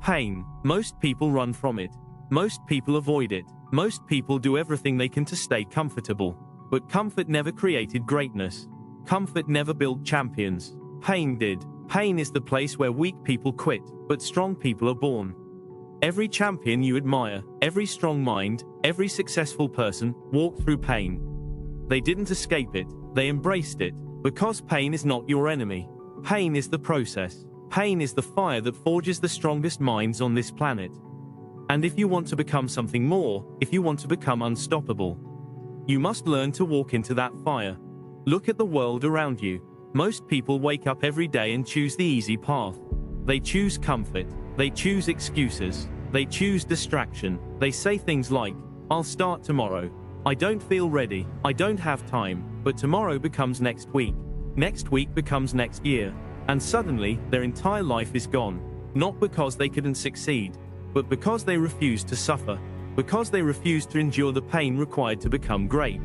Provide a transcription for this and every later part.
Pain. Most people run from it. Most people avoid it. Most people do everything they can to stay comfortable. But comfort never created greatness. Comfort never built champions. Pain did. Pain is the place where weak people quit, but strong people are born. Every champion you admire, every strong mind, every successful person, walked through pain. They didn't escape it, they embraced it, because pain is not your enemy. Pain is the process. Pain is the fire that forges the strongest minds on this planet. And if you want to become something more, if you want to become unstoppable, you must learn to walk into that fire. Look at the world around you. Most people wake up every day and choose the easy path. They choose comfort. They choose excuses. They choose distraction. They say things like, "I'll start tomorrow. I don't feel ready. I don't have time." But tomorrow becomes next week. Next week becomes next year. And suddenly, their entire life is gone. Not because they couldn't succeed, but because they refused to suffer. Because they refused to endure the pain required to become great.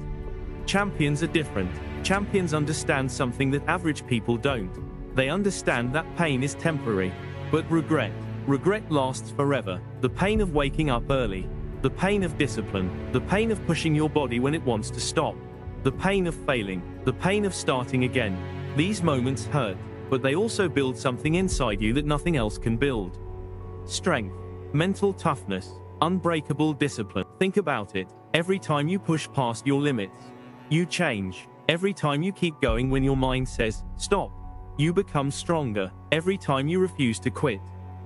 Champions are different. Champions understand something that average people don't. They understand that pain is temporary. But regret lasts forever. The pain of waking up early. The pain of discipline. The pain of pushing your body when it wants to stop. The pain of failing. The pain of starting again. These moments hurt, but they also build something inside you that nothing else can build. Strength. Mental toughness. Unbreakable discipline. Think about it. Every time you push past your limits, you change. Every time you keep going when your mind says, stop, you become stronger. Every time you refuse to quit,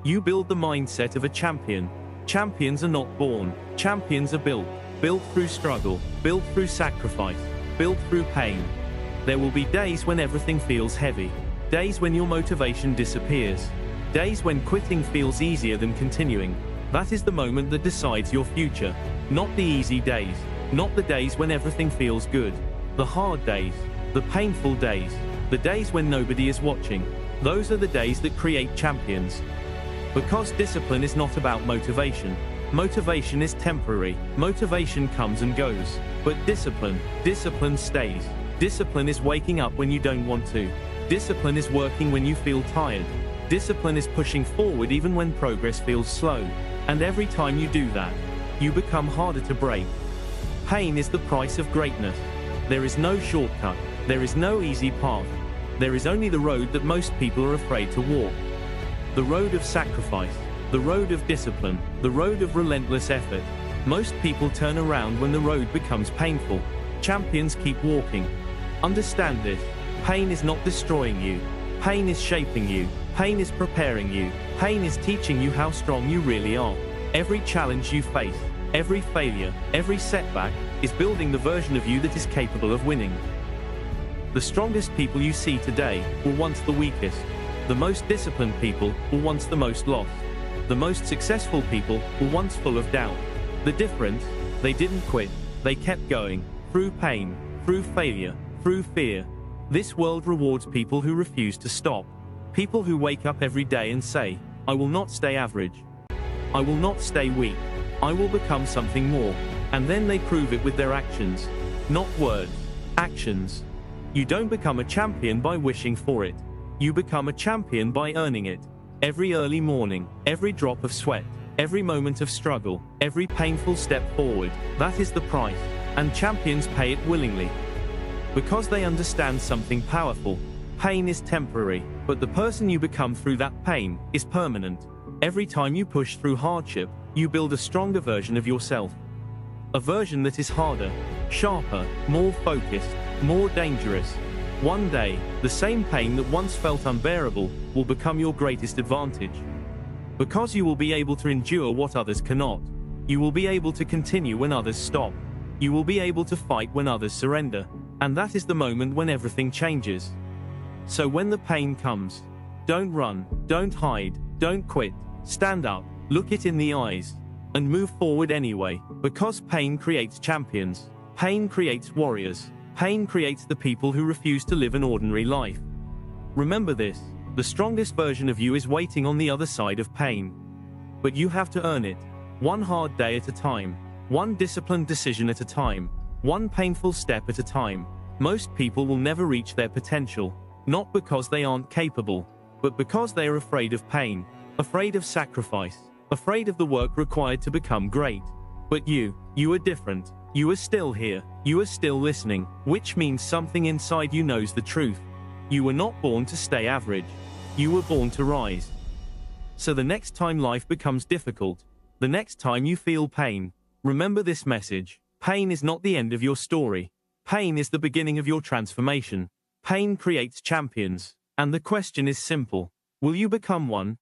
you build the mindset of a champion. Champions are not born. Champions are built. Built through struggle. Built through sacrifice. Built through pain. There will be days when everything feels heavy. Days when your motivation disappears. Days when quitting feels easier than continuing. That is the moment that decides your future. Not the easy days. Not the days when everything feels good. The hard days. The painful days. The days when nobody is watching. Those are the days that create champions. Because discipline is not about motivation. Motivation is temporary. Motivation comes and goes. But discipline stays. Discipline is waking up when you don't want to. Discipline is working when you feel tired. Discipline is pushing forward even when progress feels slow. And every time you do that, you become harder to break. Pain is the price of greatness. There is no shortcut. There is no easy path. There is only the road that most people are afraid to walk. The road of sacrifice. The road of discipline. The road of relentless effort. Most people turn around when the road becomes painful. Champions keep walking. Understand this. Pain is not destroying you. Pain is shaping you. Pain is preparing you. Pain is teaching you how strong you really are. Every challenge you face, every failure, every setback, is building the version of you that is capable of winning. The strongest people you see today were once the weakest. The most disciplined people were once the most lost. The most successful people were once full of doubt. The difference? They didn't quit. They kept going. Through pain, through failure, through fear. This world rewards people who refuse to stop. People who wake up every day and say, I will not stay average. I will not stay weak. I will become something more. And then they prove it with their actions. Not words. Actions. You don't become a champion by wishing for it. You become a champion by earning it. Every early morning, every drop of sweat, every moment of struggle, every painful step forward, that is the price. And champions pay it willingly. Because they understand something powerful. Pain is temporary, but the person you become through that pain is permanent. Every time you push through hardship, you build a stronger version of yourself. A version that is harder, sharper, more focused, more dangerous. One day, the same pain that once felt unbearable will become your greatest advantage. Because you will be able to endure what others cannot. You will be able to continue when others stop. You will be able to fight when others surrender. And that is the moment when everything changes. So when the pain comes, don't run, don't hide, don't quit. Stand up, look it in the eyes, and move forward anyway. Because pain creates champions. Pain creates warriors. Pain creates the people who refuse to live an ordinary life. Remember this, the strongest version of you is waiting on the other side of pain. But you have to earn it. One hard day at a time. One disciplined decision at a time. One painful step at a time. Most people will never reach their potential. Not because they aren't capable, but because they are afraid of pain. afraid of sacrifice, afraid of the work required to become great. But you are different. You are still here. You are still listening, which means something inside you knows the truth. You were not born to stay average. You were born to rise. So the next time life becomes difficult, the next time you feel pain, remember this message. Pain is not the end of your story. Pain is the beginning of your transformation. Pain creates champions. And the question is simple. Will you become one?